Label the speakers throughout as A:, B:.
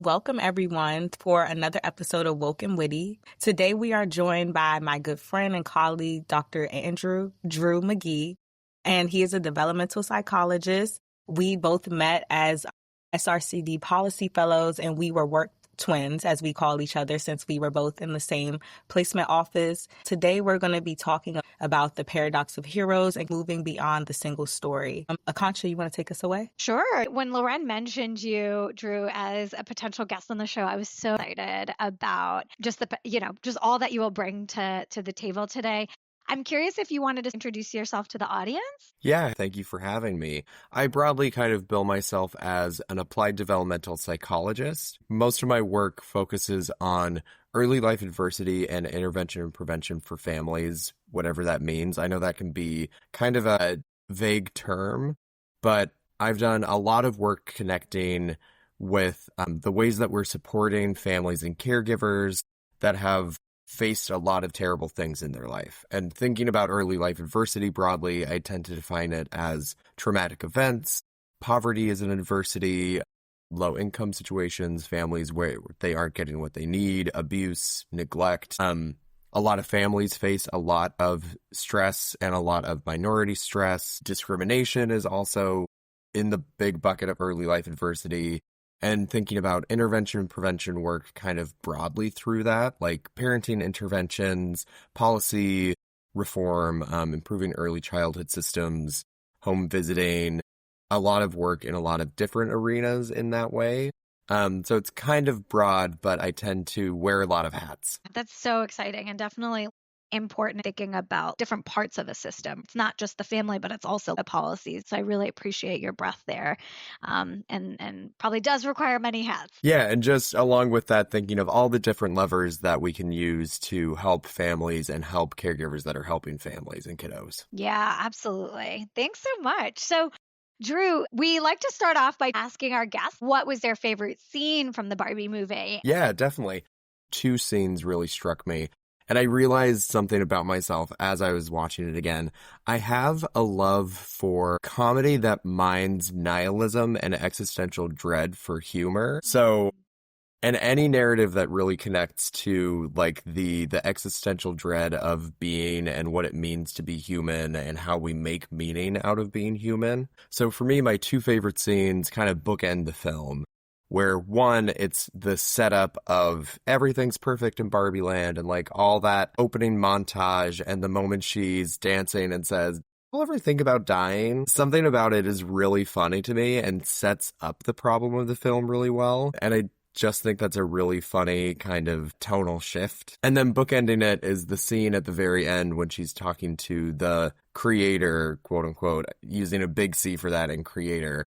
A: Welcome, everyone, for another episode of Woke and Witty. Today, we are joined by my good friend and colleague, Dr. Andrew Drew McGee, and he is a developmental psychologist. We both met as SRCD policy fellows, and we were work twins, as we call each other, since we were both in the same placement office. Today, we're going to be talking about the paradox of heroes and moving beyond the single story. Akanksha, you want to take us away?
B: Sure. When LaRen mentioned you, Drew, as a potential guest on the show, I was so excited about just just all that you will bring to the table today. I'm curious if you wanted to introduce yourself to the audience.
C: Yeah, thank you for having me. I broadly kind of bill myself as an applied developmental psychologist. Most of my work focuses on early life adversity and intervention and prevention for families, whatever that means. I know that can be kind of a vague term, but I've done a lot of work connecting with the ways that we're supporting families and caregivers that have faced a lot of terrible things in their life. And thinking about early life adversity broadly, I tend to define it as traumatic events, poverty as an adversity, low income situations, families where they aren't getting what they need, abuse, neglect. A lot of families face a lot of stress and a lot of minority stress. Discrimination is also in the big bucket of early life adversity. And thinking about intervention and prevention work kind of broadly through that, like parenting interventions, policy reform, improving early childhood systems, home visiting, a lot of work in a lot of different arenas in that way. So it's kind of broad, but I tend to wear a lot of hats.
B: That's so exciting and definitely important thinking about different parts of a system. It's not just the family, but it's also the policies. So I really appreciate your breadth there, and probably does require many hats.
C: Yeah, and just along with that, thinking of all the different levers that we can use to help families and help caregivers that are helping families and kiddos.
B: Yeah, absolutely. Thanks so much. So Drew, we like to start off by asking our guests what was their favorite scene from the Barbie movie.
C: Yeah, definitely. Two scenes really struck me. And I realized something about myself as I was watching it again. I have a love for comedy that mines nihilism and existential dread for humor. So, and any narrative that really connects to like the existential dread of being and what it means to be human and how we make meaning out of being human. So for me, my two favorite scenes kind of bookend the film. Where one, it's the setup of everything's perfect in Barbie Land and like all that opening montage and the moment she's dancing and says, "I'll ever think about dying." Something about it is really funny to me and sets up the problem of the film really well. And I just think that's a really funny kind of tonal shift. And then bookending it is the scene at the very end when she's talking to the creator, quote unquote, using a big C for that in creator.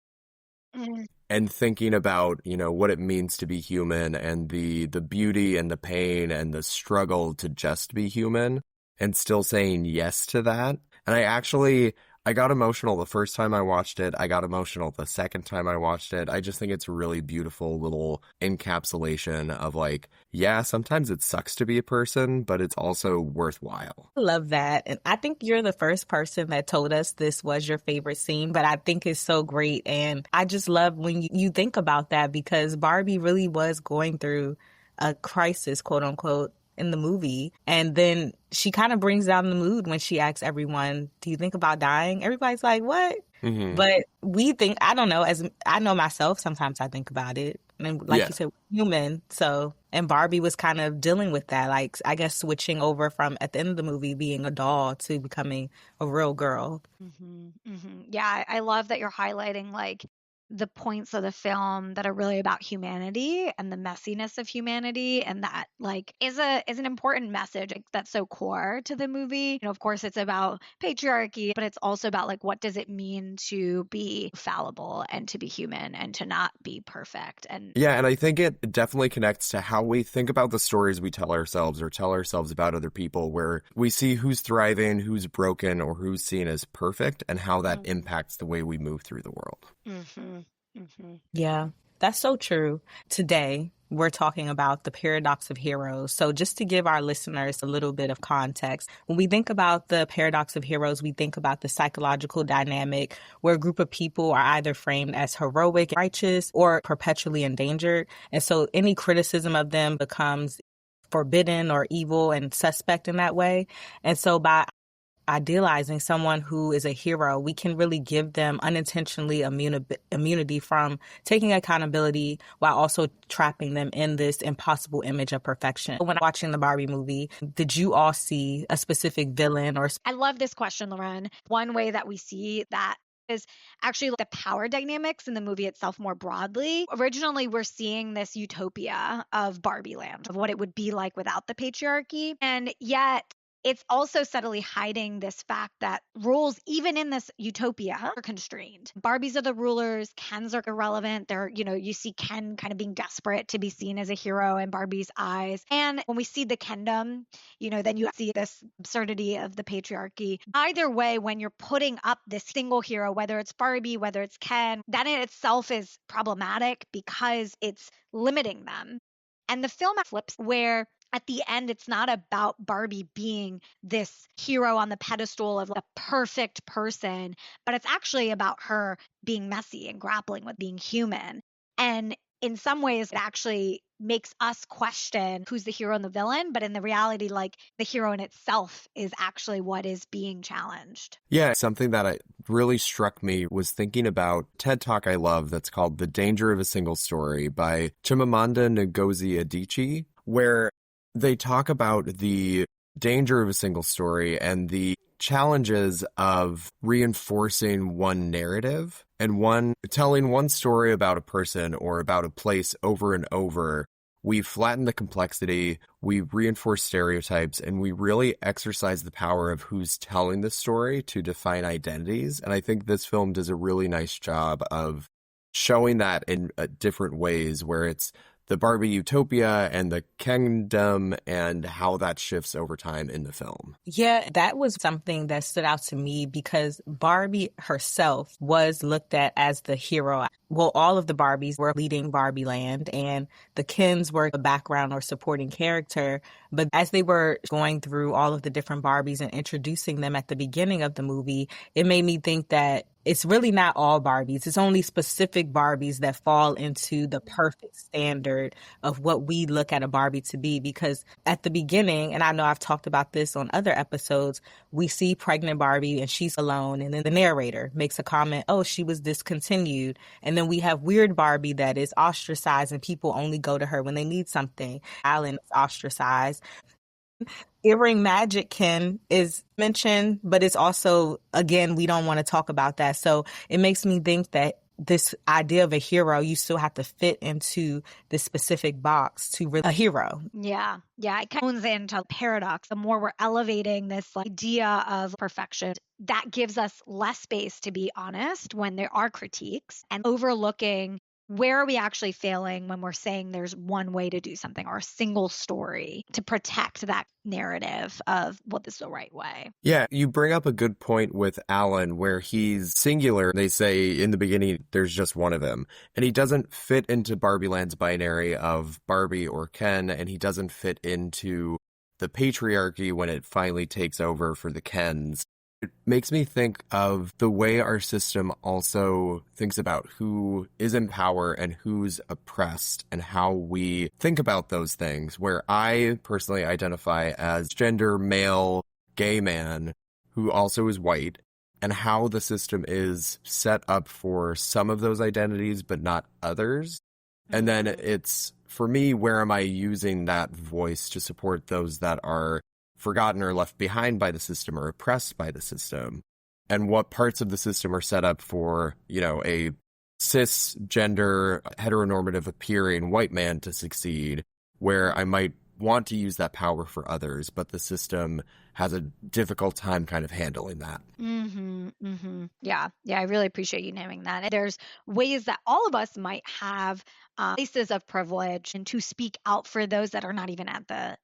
C: And thinking about, what it means to be human and the beauty and the pain and the struggle to just be human and still saying yes to that. And I got emotional the first time I watched it. I got emotional the second time I watched it. I just think it's a really beautiful little encapsulation of like, yeah, sometimes it sucks to be a person, but it's also worthwhile.
A: I love that. And I think you're the first person that told us this was your favorite scene, but I think it's so great. And I just love when you think about that because Barbie really was going through a crisis, quote unquote, in the movie. And then she kind of brings down the mood when she asks everyone, "Do you think about dying?" Everybody's like, "What?" Mm-hmm. But we think, I don't know, as I know myself, sometimes I think about it. And like you said, human. So, and Barbie was kind of dealing with that, like, I guess switching over from at the end of the movie being a doll to becoming a real girl.
B: Mm-hmm. Mm-hmm. Yeah, I love that you're highlighting like the points of the film that are really about humanity and the messiness of humanity, and that like is an important message that's so core to the movie. Of course it's about patriarchy, but it's also about like what does it mean to be fallible and to be human and to not be perfect. And
C: I think it definitely connects to how we think about the stories we tell ourselves or tell ourselves about other people, where we see who's thriving, who's broken, or who's seen as perfect, and how that impacts the way we move through the world.
A: Yeah, that's so true. Today, we're talking about the paradox of heroes. So just to give our listeners a little bit of context, when we think about the paradox of heroes, we think about the psychological dynamic where a group of people are either framed as heroic, righteous, or perpetually endangered. And so any criticism of them becomes forbidden or evil and suspect in that way. And so by idealizing someone who is a hero, we can really give them unintentionally immunity from taking accountability while also trapping them in this impossible image of perfection. When watching the Barbie movie, did you all see a specific villain or?
B: I love this question, LaRen. One way that we see that is actually the power dynamics in the movie itself more broadly. Originally, we're seeing this utopia of Barbie land, of what it would be like without the patriarchy. And yet, it's also subtly hiding this fact that rules, even in this utopia, are constrained. Barbies are the rulers, Kens are irrelevant. They're, you see Ken kind of being desperate to be seen as a hero in Barbie's eyes. And when we see the Kendom, then you see this absurdity of the patriarchy. Either way, when you're putting up this single hero, whether it's Barbie, whether it's Ken, that in itself is problematic because it's limiting them. And the film flips where at the end, it's not about Barbie being this hero on the pedestal of a perfect person, but it's actually about her being messy and grappling with being human. And in some ways, it actually makes us question who's the hero and the villain. But in the reality, like the hero in itself is actually what is being challenged.
C: Yeah, something that really struck me was thinking about TED Talk I love that's called The Danger of a Single Story by Chimamanda Ngozi Adichie, where they talk about the danger of a single story and the challenges of reinforcing one narrative and telling one story about a person or about a place over and over. We flatten the complexity, we reinforce stereotypes, and we really exercise the power of who's telling the story to define identities. And I think this film does a really nice job of showing that in different ways, where it's the Barbie utopia and the kingdom and how that shifts over time in the film.
A: Yeah, that was something that stood out to me because Barbie herself was looked at as the hero. Well, all of the Barbies were leading Barbie land and the Kens were the background or supporting character. But as they were going through all of the different Barbies and introducing them at the beginning of the movie, it made me think that it's really not all Barbies. It's only specific Barbies that fall into the perfect standard of what we look at a Barbie to be. Because at the beginning, and I know I've talked about this on other episodes, we see pregnant Barbie and she's alone. And then the narrator makes a comment, oh, she was discontinued. And then we have weird Barbie that is ostracized and people only go to her when they need something. Alan is ostracized. Earring Magic Ken is mentioned, but it's also, again, we don't want to talk about that. So it makes me think that this idea of a hero, you still have to fit into this specific box to really a hero.
B: Yeah. It comes into paradox. The more we're elevating this idea of perfection, that gives us less space to be honest when there are critiques and overlooking where are we actually failing when we're saying there's one way to do something or a single story to protect that narrative of what is the right way.
C: Yeah, you bring up a good point with Alan where he's singular. They say in the beginning there's just one of him. And he doesn't fit into Barbie Land's binary of Barbie or Ken, and he doesn't fit into the patriarchy when it finally takes over for the Kens. It makes me think of the way our system also thinks about who is in power and who's oppressed and how we think about those things, where I personally identify as gender male gay man who also is white, and how the system is set up for some of those identities but not others. And then it's, for me, where am I using that voice to support those that are forgotten or left behind by the system or oppressed by the system, and what parts of the system are set up for, a cisgender, heteronormative appearing white man to succeed, where I might want to use that power for others, but the system has a difficult time kind of handling that.
B: Yeah, I really appreciate you naming that. There's ways that all of us might have places of privilege and to speak out for those that are not even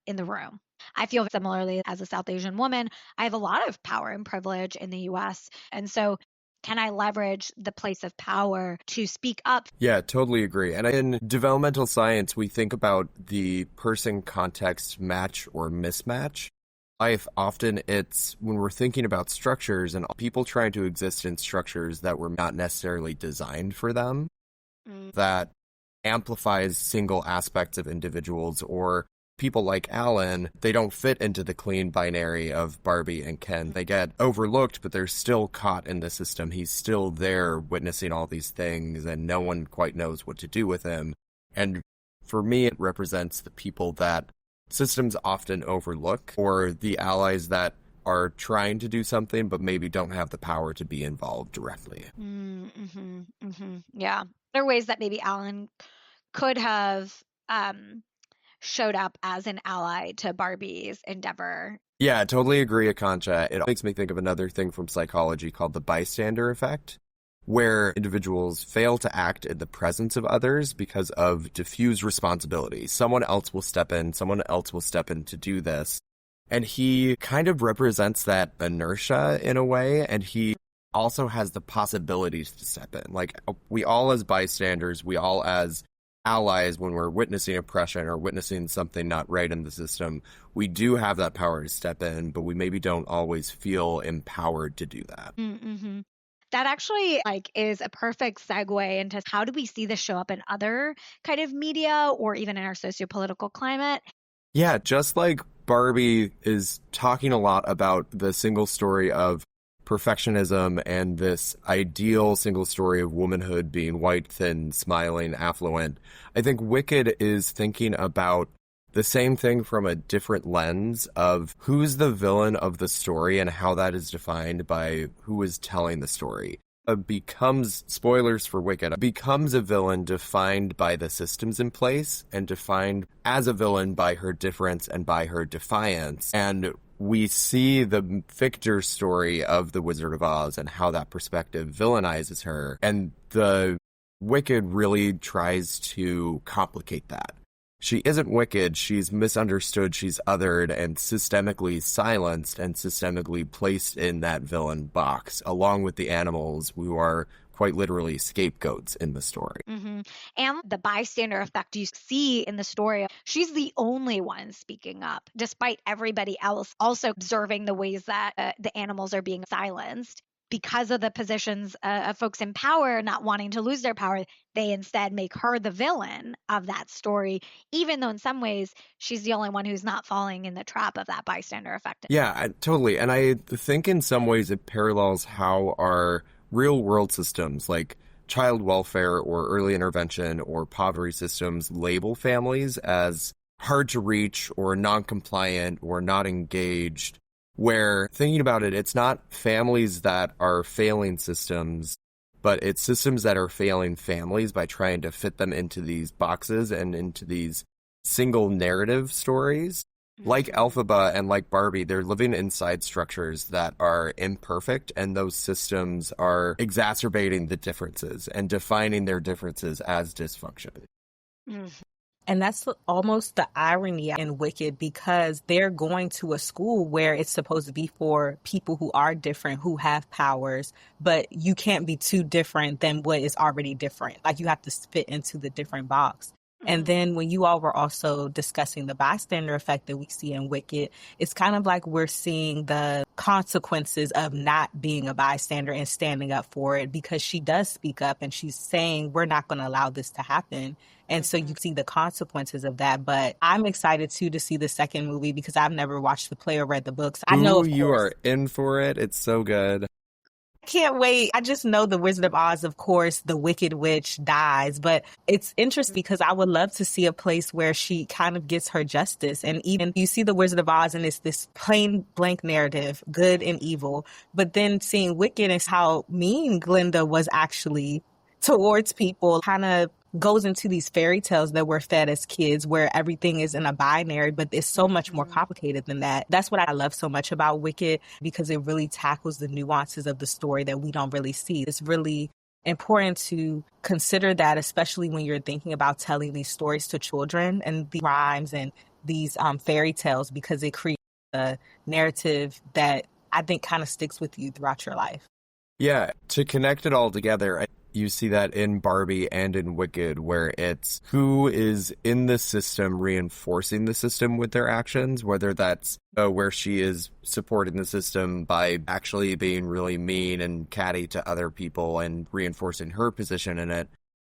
B: in the room. I feel similarly as a South Asian woman, I have a lot of power and privilege in the US. And so Can I leverage the place of power to speak up?
C: Yeah, totally agree. And in developmental science, we think about the person context match or mismatch. Life, often it's when we're thinking about structures and people trying to exist in structures that were not necessarily designed for them, that amplifies single aspects of individuals, or people like Alan, they don't fit into the clean binary of Barbie and Ken. They get overlooked, but they're still caught in the system. He's still there witnessing all these things, and no one quite knows what to do with him. And for me, it represents the people that systems often overlook, or the allies that are trying to do something, but maybe don't have the power to be involved directly.
B: Yeah. There are ways that maybe Alan could have showed up as an ally to Barbie's endeavor.
C: Yeah, I totally agree, Akanksha. It makes me think of another thing from psychology called the bystander effect, where individuals fail to act in the presence of others because of diffused responsibility. Someone else will step in, someone else will step in to do this. And he kind of represents that inertia in a way, and he also has the possibilities to step in. Like, we all as bystanders, we all as allies, when we're witnessing oppression or witnessing something not right in the system, we do have that power to step in, but we maybe don't always feel empowered to do that.
B: That actually is a perfect segue into how do we see this show up in other kind of media or even in our sociopolitical climate?
C: Yeah, just like Barbie is talking a lot about the single story of perfectionism and this ideal single story of womanhood being white, thin, smiling, affluent, I think Wicked is thinking about the same thing from a different lens of who's the villain of the story and how that is defined by who is telling the story. Becomes, spoilers for Wicked, becomes a villain defined by the systems in place and defined as a villain by her difference and by her defiance. And we see the Victor story of the Wizard of Oz and how that perspective villainizes her. And the Wicked really tries to complicate that. She isn't wicked, she's misunderstood, she's othered and systemically silenced and systemically placed in that villain box, along with the animals who are quite literally scapegoats in the story.
B: And the bystander effect you see in the story, she's the only one speaking up, despite everybody else also observing the ways that the animals are being silenced. Because of the positions of folks in power not wanting to lose their power, they instead make her the villain of that story, even though in some ways she's the only one who's not falling in the trap of that bystander effect.
C: Yeah, totally. And I think in some ways it parallels how our real world systems like child welfare or early intervention or poverty systems label families as hard to reach or non-compliant or not engaged. Where, thinking about it, it's not families that are failing systems, but it's systems that are failing families by trying to fit them into these boxes and into these single narrative stories. Like Elphaba and like Barbie, they're living inside structures that are imperfect, and those systems are exacerbating the differences and defining their differences as dysfunction.
A: And that's almost the irony in Wicked, because they're going to a school where it's supposed to be for people who are different, who have powers, but you can't be too different than what is already different. Like, you have to fit into the different box. And then when you all were also discussing the bystander effect that we see in Wicked, it's kind of like we're seeing the consequences of not being a bystander and standing up for it, because she does speak up and she's saying, we're not going to allow this to happen. And so you see the consequences of that. But I'm excited, too, to see the second movie because I've never watched the play or read the books. I know
C: you are in for it. It's so good.
A: Can't wait. I just know the Wizard of Oz, of course, the Wicked Witch dies, but it's interesting because I would love to see a place where she kind of gets her justice. And even you see the Wizard of Oz and it's this plain blank narrative, good and evil, but then seeing Wicked is how mean Glinda was actually towards people, kind of goes into these fairy tales that we're fed as kids where everything is in a binary, but it's so much more complicated than that. That's what I love so much about Wicked, because it really tackles the nuances of the story that we don't really see. It's really important to consider that, especially when you're thinking about telling these stories to children and the rhymes and these fairy tales, because it creates a narrative that I think kind of sticks with you throughout your life.
C: Yeah, to connect it all together, you see that in Barbie and in Wicked, where it's who is in the system reinforcing the system with their actions, whether that's where she is supporting the system by actually being really mean and catty to other people and reinforcing her position in it.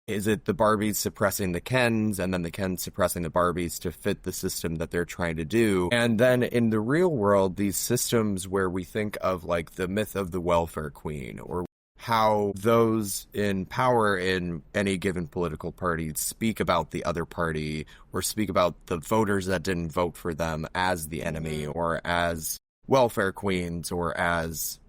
C: Is it the Barbies suppressing the Kens and then the Kens suppressing the Barbies to fit the system that they're trying to do? And then in the real world, these systems where we think of like the myth of the welfare queen, or how those in power in any given political party speak about the other party or speak about the voters that didn't vote for them as the enemy or as welfare queens or as,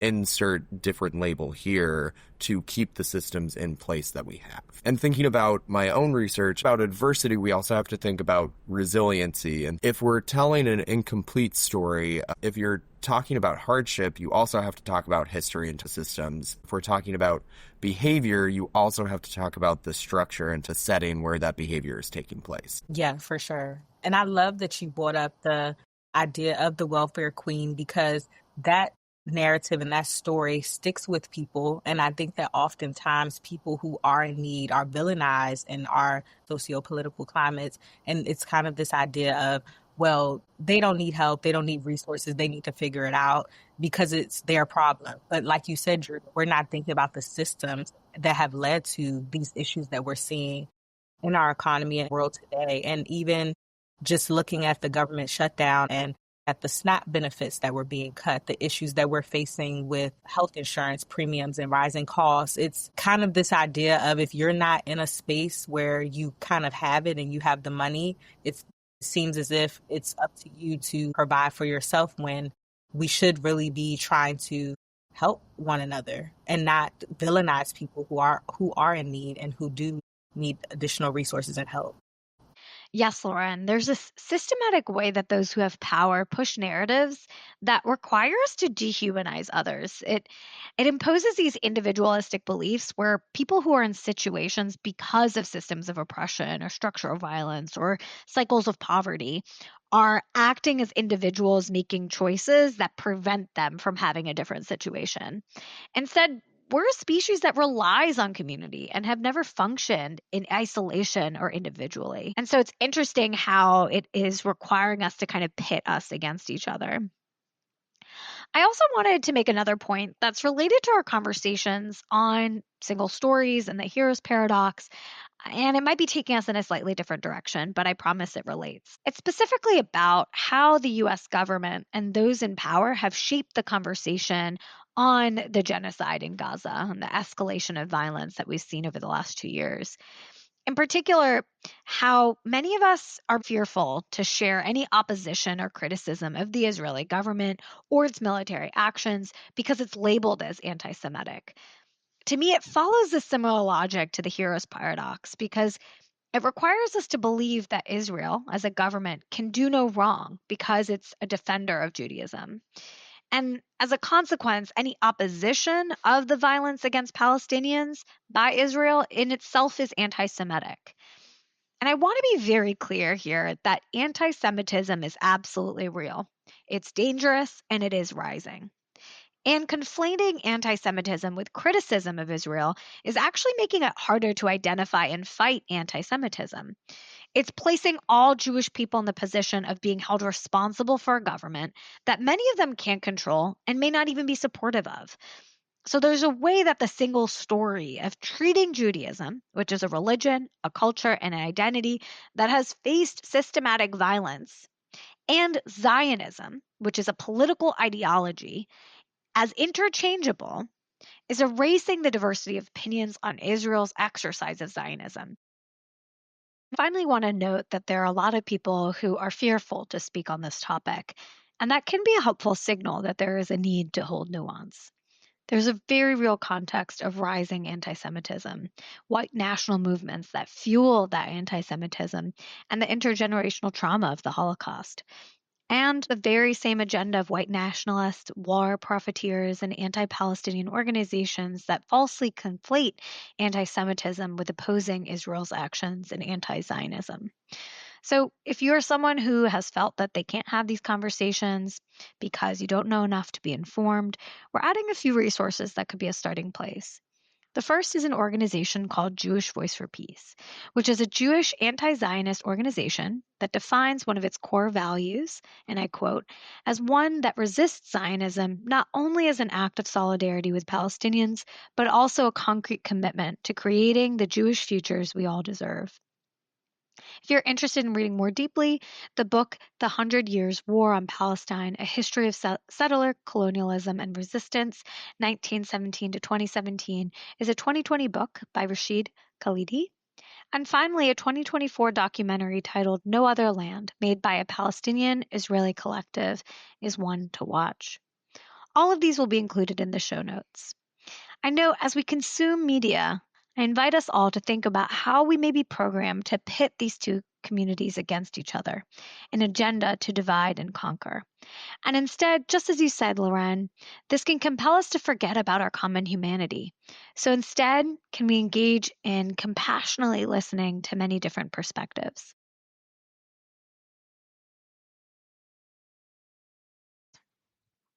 C: insert different label here to keep the systems in place that we have. And thinking about my own research about adversity, we also have to think about resiliency. And if we're telling an incomplete story, if you're talking about hardship, you also have to talk about history into systems. If we're talking about behavior, you also have to talk about the structure into setting where that behavior is taking place.
A: Yeah, for sure. And I love that you brought up the idea of the welfare queen, because that narrative and that story sticks with people. And I think that oftentimes people who are in need are villainized in our socio-political climates. And it's kind of this idea of, well, they don't need help, they don't need resources, they need to figure it out because it's their problem. But like you said, Drew, we're not thinking about the systems that have led to these issues that we're seeing in our economy and world today. And even just looking at the government shutdown and at the SNAP benefits that were being cut, the issues that we're facing with health insurance premiums and rising costs. It's kind of this idea of if you're not in a space where you kind of have it and you have the money, it seems as if it's up to you to provide for yourself, when we should really be trying to help one another and not villainize people who are in need and who do need additional resources and help.
B: Yes, LaRen, there's a systematic way that those who have power push narratives that require us to dehumanize others. It imposes these individualistic beliefs where people who are in situations because of systems of oppression or structural violence or cycles of poverty are acting as individuals making choices that prevent them from having a different situation. Instead, we're a species that relies on community and have never functioned in isolation or individually. And so it's interesting how it is requiring us to kind of pit us against each other. I also wanted to make another point that's related to our conversations on single stories and the hero's paradox. And it might be taking us in a slightly different direction, but I promise it relates. It's specifically about how the US government and those in power have shaped the conversation on the genocide in Gaza and the escalation of violence that we've seen over the last 2 years. In particular, how many of us are fearful to share any opposition or criticism of the Israeli government or its military actions because it's labeled as anti Semitic. To me, it follows a similar logic to the hero's paradox because it requires us to believe that Israel, as a government, can do no wrong because it's a defender of Judaism. And as a consequence, any opposition of the violence against Palestinians by Israel in itself is anti Semitic. And I want to be very clear here that anti Semitism is absolutely real. It's dangerous and it is rising. And conflating anti Semitism with criticism of Israel is actually making it harder to identify and fight anti Semitism. It's placing all Jewish people in the position of being held responsible for a government that many of them can't control and may not even be supportive of. So there's a way that the single story of treating Judaism, which is a religion, a culture, and an identity that has faced systematic violence, and Zionism, which is a political ideology, as interchangeable, is erasing the diversity of opinions on Israel's exercise of Zionism. I finally want to note that there are a lot of people who are fearful to speak on this topic, and that can be a helpful signal that there is a need to hold nuance. There's a very real context of rising anti Semitism, white national movements that fuel that anti Semitism, and the intergenerational trauma of the Holocaust. And the very same agenda of white nationalists, war profiteers, and anti Palestinian organizations that falsely conflate anti Semitism with opposing Israel's actions and anti Zionism. So if you're someone who has felt that they can't have these conversations because you don't know enough to be informed, we're adding a few resources that could be a starting place. The first is an organization called Jewish Voice for Peace, which is a Jewish anti-Zionist organization that defines one of its core values, and I quote, as one that resists Zionism not only as an act of solidarity with Palestinians, but also a concrete commitment to creating the Jewish futures we all deserve. If you're interested in reading more deeply, the book The 100 Years War on Palestine, A History of Settler Colonialism and Resistance, 1917 to 2017, is a 2020 book by Rashid Khalidi. And finally, a 2024 documentary titled No Other Land, made by a Palestinian-Israeli collective, is one to watch. All of these will be included in the show notes. I know as we consume media, I invite us all to think about how we may be programmed to pit these two communities against each other, an agenda to divide and conquer. And instead, just as you said, LaRen, this can compel us to forget about our common humanity. So instead, can we engage in compassionately listening to many different perspectives?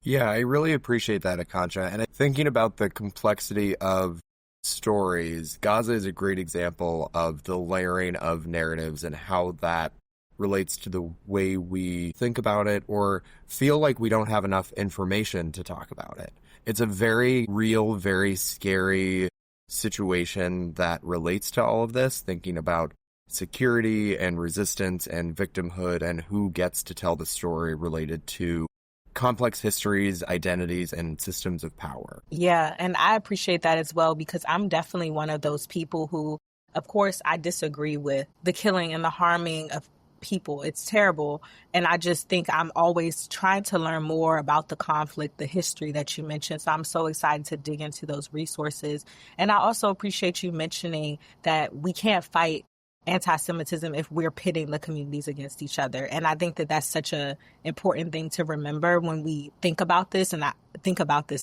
C: Yeah, I really appreciate that, Akanksha. And thinking about the complexity of stories, Gaza is a great example of the layering of narratives and how that relates to the way we think about it or feel like we don't have enough information to talk about it. It's a very real, very scary situation that relates to all of this, thinking about security and resistance and victimhood and who gets to tell the story related to complex histories, identities, and systems of power.
A: Yeah, and I appreciate that as well because I'm definitely one of those people who, of course, I disagree with the killing and the harming of people. It's terrible. And I just think I'm always trying to learn more about the conflict, the history that you mentioned. So I'm so excited to dig into those resources. And I also appreciate you mentioning that we can't fight anti-Semitism if we're pitting the communities against each other. And I think that that's such an important thing to remember when we think about this and I think about this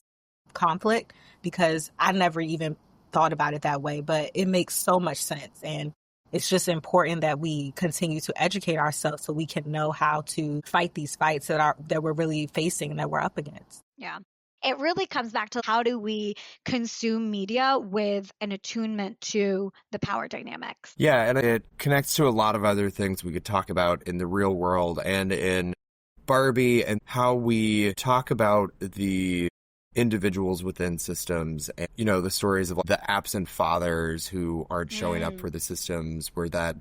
A: conflict, because I never even thought about it that way, but it makes so much sense. And it's just important that we continue to educate ourselves so we can know how to fight these fights that we're really facing and that we're up against.
B: Yeah. It really comes back to how do we consume media with an attunement to the power dynamics.
C: Yeah, and it connects to a lot of other things we could talk about in the real world and in Barbie and how we talk about the individuals within systems and, you know, the stories of the absent fathers who aren't showing up for the systems where that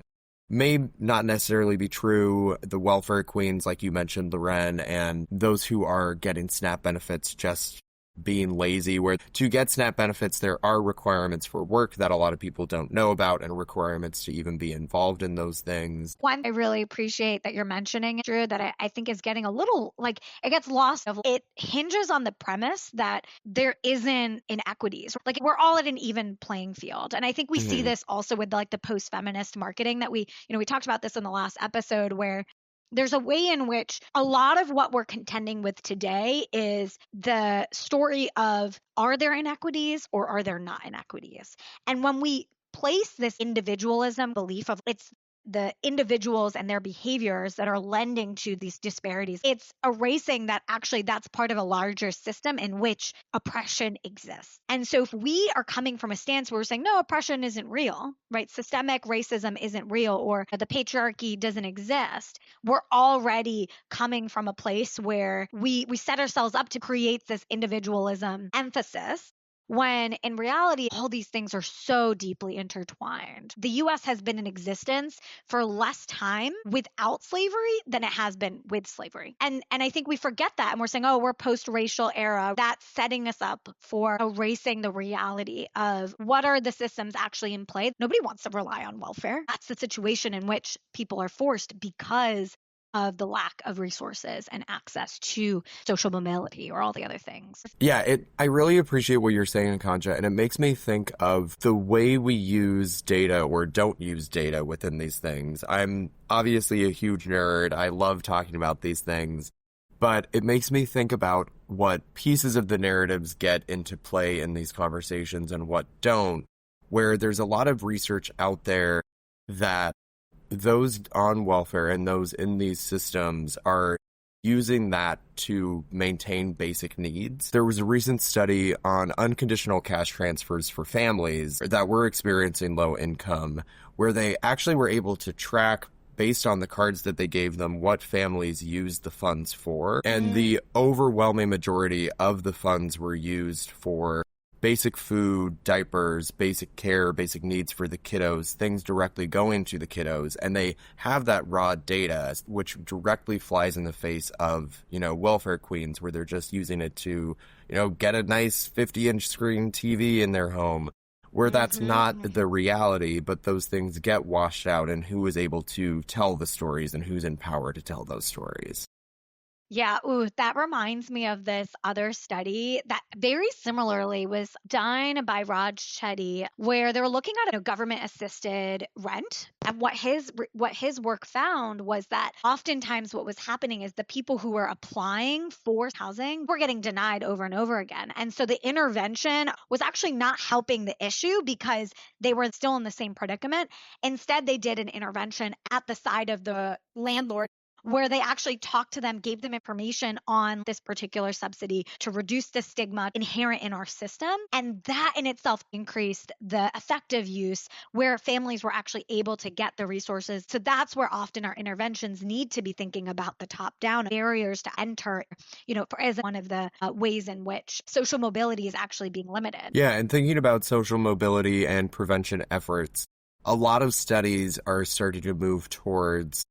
C: may not necessarily be true. The welfare queens, like you mentioned, LaRen, and those who are getting SNAP benefits just being lazy, where to get SNAP benefits, there are requirements for work that a lot of people don't know about and requirements to even be involved in those things.
B: One I really appreciate that you're mentioning, Drew, that I think is getting a little, like, it gets lost. It hinges on the premise that there isn't inequities. Like, we're all at an even playing field. And I think we see this also with, like, the post-feminist marketing that we talked about this in the last episode, where there's a way in which a lot of what we're contending with today is the story of, are there inequities or are there not inequities? And when we place this individualism belief of it's the individuals and their behaviors that are lending to these disparities, it's erasing that actually that's part of a larger system in which oppression exists. And so if we are coming from a stance where we're saying, no, oppression isn't real, right? Systemic racism isn't real, or the patriarchy doesn't exist, we're already coming from a place where we set ourselves up to create this individualism emphasis, when in reality, all these things are so deeply intertwined. The US has been in existence for less time without slavery than it has been with slavery. And I think we forget that. And we're saying, oh, we're post-racial era. That's setting us up for erasing the reality of what are the systems actually in play. Nobody wants to rely on welfare. That's the situation in which people are forced because of the lack of resources and access to social mobility or all the other things.
C: Yeah, I really appreciate what you're saying, Akanksha, and it makes me think of the way we use data or don't use data within these things. I'm obviously a huge nerd. I love talking about these things, but it makes me think about what pieces of the narratives get into play in these conversations and what don't, where there's a lot of research out there that those on welfare and those in these systems are using that to maintain basic needs. There was a recent study on unconditional cash transfers for families that were experiencing low income, where they actually were able to track, based on the cards that they gave them, what families used the funds for. And the overwhelming majority of the funds were used for basic food, diapers, basic care, basic needs for the kiddos, things directly going to the kiddos. And they have that raw data, which directly flies in the face of, welfare queens, where they're just using it to, get a nice 50-inch screen TV in their home, where that's not the reality, but those things get washed out, and who is able to tell the stories and who's in power to tell those stories.
B: Yeah, that reminds me of this other study that very similarly was done by Raj Chetty, where they were looking at a government-assisted rent. And what his work found was that oftentimes what was happening is the people who were applying for housing were getting denied over and over again. And so the intervention was actually not helping the issue because they were still in the same predicament. Instead, they did an intervention at the side of the landlord, where they actually talked to them, gave them information on this particular subsidy to reduce the stigma inherent in our system. And that in itself increased the effective use, where families were actually able to get the resources. So that's where often our interventions need to be thinking about the top-down barriers to enter, as one of the ways in which social mobility is actually being limited.
C: Yeah, and thinking about social mobility and prevention efforts, a lot of studies are starting to move towards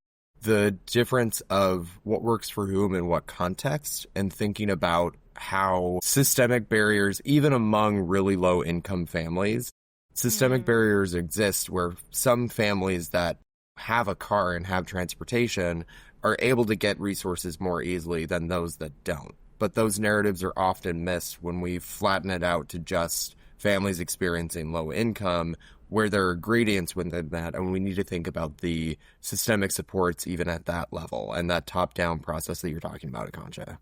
C: the difference of what works for whom in what context, and thinking about how systemic barriers, even among really low income families, systemic barriers exist, where some families that have a car and have transportation are able to get resources more easily than those that don't. But those narratives are often missed when we flatten it out to just families experiencing low income, where there are gradients within that, and we need to think about the systemic supports even at that level and that top-down process that you're talking about, Akanksha.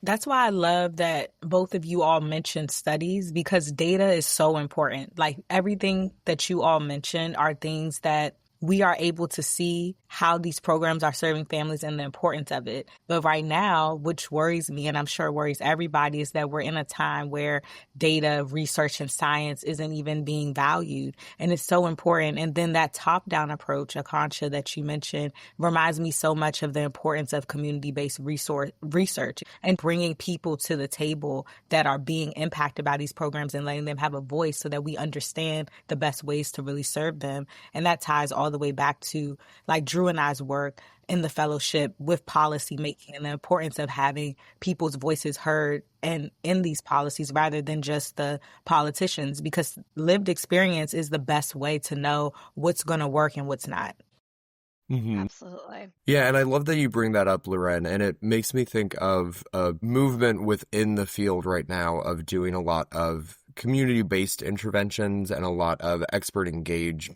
A: That's why I love that both of you all mentioned studies, because data is so important. Like, everything that you all mentioned are things that we are able to see how these programs are serving families and the importance of it. But right now, which worries me, and I'm sure worries everybody, is that we're in a time where data, research, and science isn't even being valued. And it's so important. And then that top-down approach, Akanksha, that you mentioned, reminds me so much of the importance of community-based research and bringing people to the table that are being impacted by these programs and letting them have a voice so that we understand the best ways to really serve them. And that ties all the way back to, like, Drew and I's work in the fellowship with policy making and the importance of having people's voices heard and in these policies rather than just the politicians, because lived experience is the best way to know what's going to work and what's not.
B: Absolutely.
C: Yeah, and I love that you bring that up, LaRen, and it makes me think of a movement within the field right now of doing a lot of community-based interventions and a lot of expert-engaged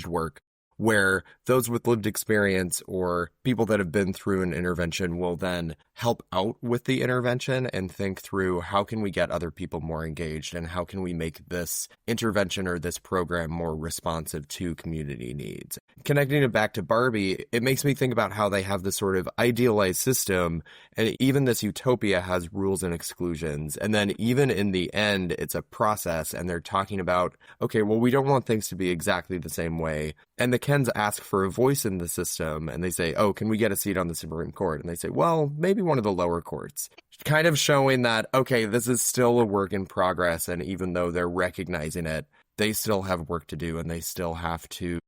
C: work, where those with lived experience or people that have been through an intervention will then help out with the intervention and think through, how can we get other people more engaged, and how can we make this intervention or this program more responsive to community needs. Connecting it back to Barbie, it makes me think about how they have this sort of idealized system, and even this utopia has rules and exclusions. And then even in the end, it's a process, and they're talking about, okay, well, we don't want things to be exactly the same way. And the Kens ask for a voice in the system, and they say, oh, can we get a seat on the Supreme Court? And they say, well, maybe one of the lower courts. Kind of showing that, okay, this is still a work in progress, and even though they're recognizing it, they still have work to do, and they still have to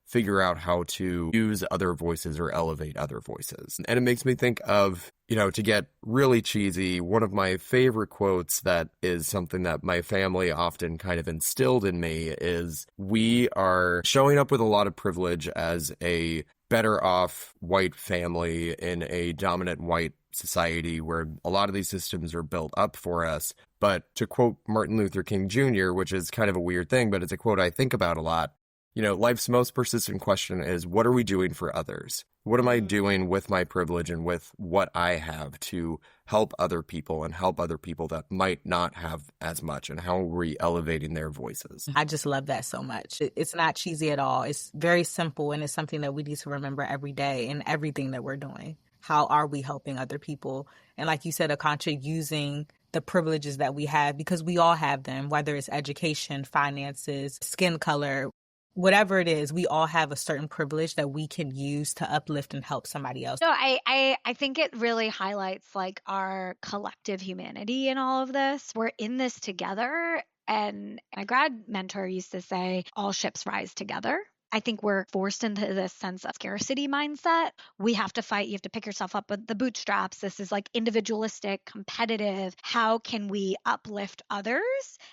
C: figure out how to use other voices or elevate other voices. And it makes me think of, to get really cheesy, one of my favorite quotes that is something that my family often kind of instilled in me is, we are showing up with a lot of privilege as a better off white family in a dominant white society where a lot of these systems are built up for us. But to quote Martin Luther King Jr., which is kind of a weird thing, but it's a quote I think about a lot, life's most persistent question is, what are we doing for others? What am I doing with my privilege and with what I have to help other people and help other people that might not have as much? And how are we elevating their voices?
A: I just love that so much. It's not cheesy at all. It's very simple, and it's something that we need to remember every day in everything that we're doing. How are we helping other people? And like you said, Akanksha, using the privileges that we have, because we all have them, whether it's education, finances, skin color, whatever it is, we all have a certain privilege that we can use to uplift and help somebody else.
B: No, I think it really highlights like our collective humanity in all of this. We're in this together. And my grad mentor used to say, all ships rise together. I think we're forced into this sense of scarcity mindset. We have to fight. You have to pick yourself up with the bootstraps. This is like individualistic, competitive. How can we uplift others?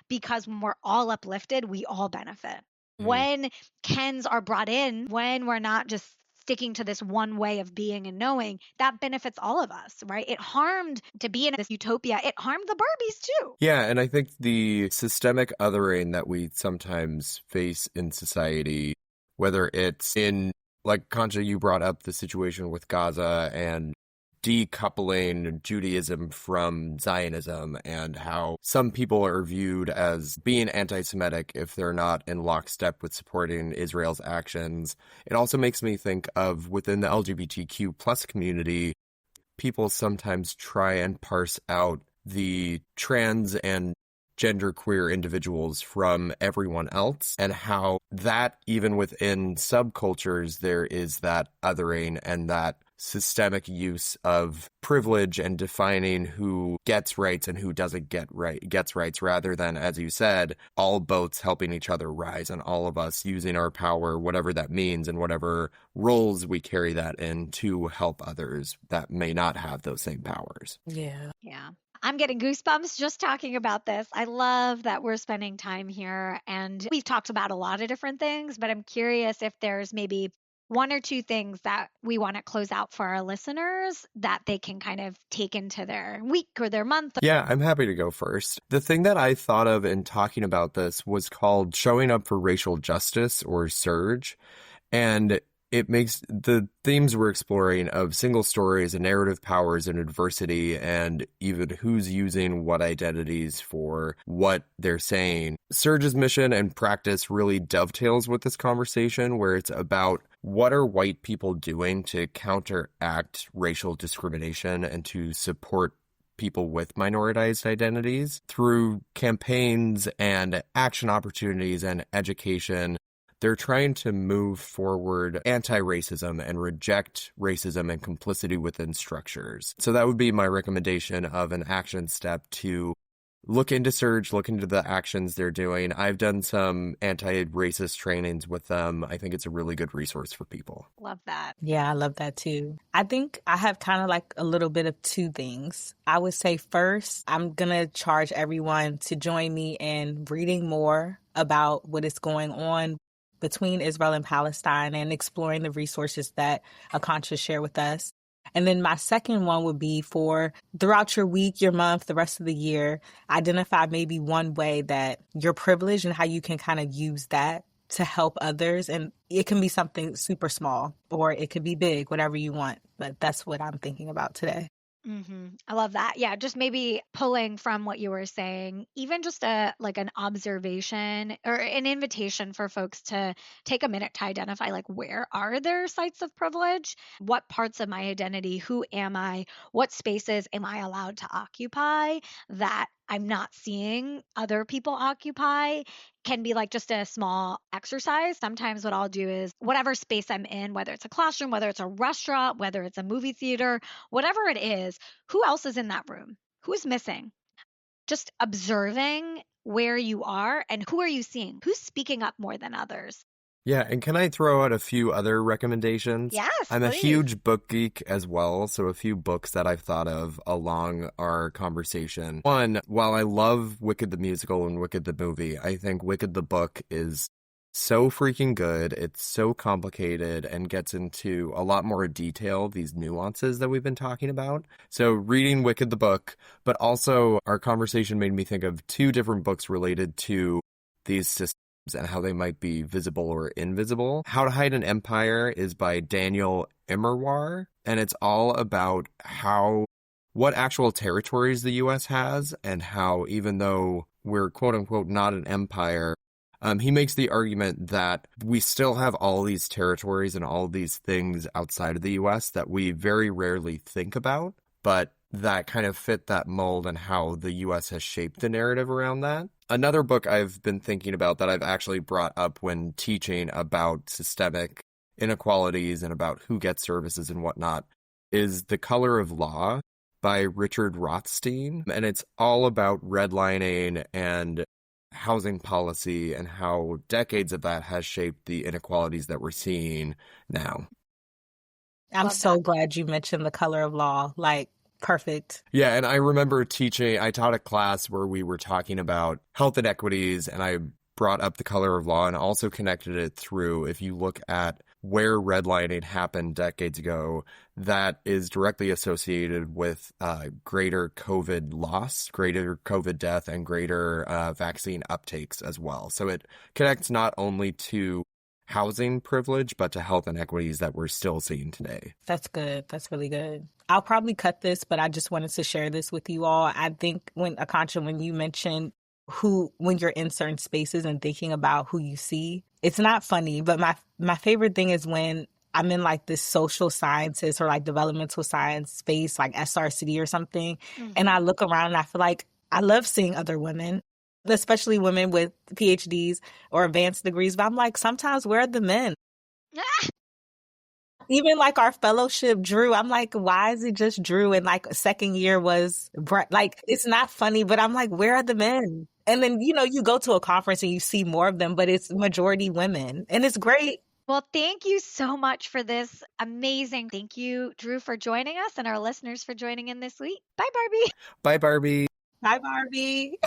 B: Because when we're all uplifted, we all benefit. When Kens are brought in, when we're not just sticking to this one way of being and knowing, that benefits all of us, right? It harmed to be in this utopia. It harmed the Barbies too.
C: Yeah, and I think the systemic othering that we sometimes face in society, whether it's in, like Akanksha, you brought up the situation with Gaza and decoupling Judaism from Zionism and how some people are viewed as being anti-Semitic if they're not in lockstep with supporting Israel's actions. It also makes me think of within the LGBTQ plus community, people sometimes try and parse out the trans and genderqueer individuals from everyone else, and how that even within subcultures there is that othering and that systemic use of privilege and defining who gets rights and who doesn't gets rights, rather than, as you said, all boats helping each other rise and all of us using our power, whatever that means and whatever roles we carry that in, to help others that may not have those same powers.
A: Yeah.
B: I'm getting goosebumps just talking about this. I love that we're spending time here, and we've talked about a lot of different things, but I'm curious if there's maybe one or two things that we want to close out for our listeners that they can kind of take into their week or their month.
C: Yeah, I'm happy to go first. The thing that I thought of in talking about this was called Showing Up for Racial Justice, or SURGE. And it makes the themes we're exploring of single stories and narrative powers and adversity, and even who's using what identities for what they're saying. Surge's mission and practice really dovetails with this conversation, where it's about what are white people doing to counteract racial discrimination and to support people with minoritized identities through campaigns and action opportunities and education. They're trying to move forward anti-racism and reject racism and complicity within structures. So that would be my recommendation of an action step to look into Surge, look into the actions they're doing. I've done some anti-racist trainings with them. I think it's a really good resource for people.
B: Love that.
A: Yeah, I love that too. I think I have kind of like a little bit of two things. I would say first, I'm going to charge everyone to join me in reading more about what is going on between Israel and Palestine and exploring the resources that Akanksha shared with us. And then my second one would be for throughout your week, your month, the rest of the year, identify maybe one way that you're privileged and how you can kind of use that to help others. And it can be something super small or it could be big, whatever you want. But that's what I'm thinking about today.
B: I love that. Yeah, just maybe pulling from what you were saying, even just an observation or an invitation for folks to take a minute to identify, like, where are there sites of privilege? What parts of my identity? Who am I? What spaces am I allowed to occupy that I'm not seeing other people occupy? Can be like just a small exercise. Sometimes what I'll do is whatever space I'm in, whether it's a classroom, whether it's a restaurant, whether it's a movie theater, whatever it is, who else is in that room? Who's missing? Just observing where you are and who are you seeing? Who's speaking up more than others?
C: Yeah, and can I throw out a few other recommendations?
B: Yes,
C: I'm a
B: please.
C: huge book geek as well, so a few books that I've thought of along our conversation. One, while I love Wicked the musical and Wicked the movie, I think Wicked the book is so freaking good. It's so complicated and gets into a lot more detail, these nuances that we've been talking about. So reading Wicked the book, but also our conversation made me think of two different books related to these and how they might be visible or invisible. How to Hide an Empire is by Daniel Immerwahr, and it's all about what actual territories the U.S. has and how, even though we're quote unquote not an empire, he makes the argument that we still have all these territories and all these things outside of the U.S. that we very rarely think about, but that kind of fit that mold and how the U.S. has shaped the narrative around that. Another book I've been thinking about that I've actually brought up when teaching about systemic inequalities and about who gets services and whatnot is The Color of Law by Richard Rothstein. And it's all about redlining and housing policy and how decades of that has shaped the inequalities that we're seeing now.
A: I'm so glad you mentioned The Color of Law. Like, perfect.
C: Yeah, and I remember I taught a class where we were talking about health inequities, and I brought up The Color of Law and also connected it through, if you look at where redlining happened decades ago, that is directly associated with greater COVID loss, greater COVID death, and greater vaccine uptakes as well. So it connects not only to housing privilege, but to health inequities that we're still seeing today.
A: That's good. That's really good. I'll probably cut this, but I just wanted to share this with you all. I think Akanksha, when you mentioned when you're in certain spaces and thinking about who you see, it's not funny, but my favorite thing is when I'm in like this social sciences or like developmental science space, like SRCD or something, and I look around and I feel like I love seeing other women, especially women with PhDs or advanced degrees. But I'm like, sometimes where are the men? Even like our fellowship, Drew, I'm like, why is it just Drew? And like second year was like, it's not funny, but I'm like, where are the men? And then, you go to a conference and you see more of them, but it's majority women and it's great.
B: Well, thank you so much for this amazing. Thank you, Drew, for joining us and our listeners for joining in this week. Bye, Barbie.
C: Bye, Barbie.
A: Bye, Barbie.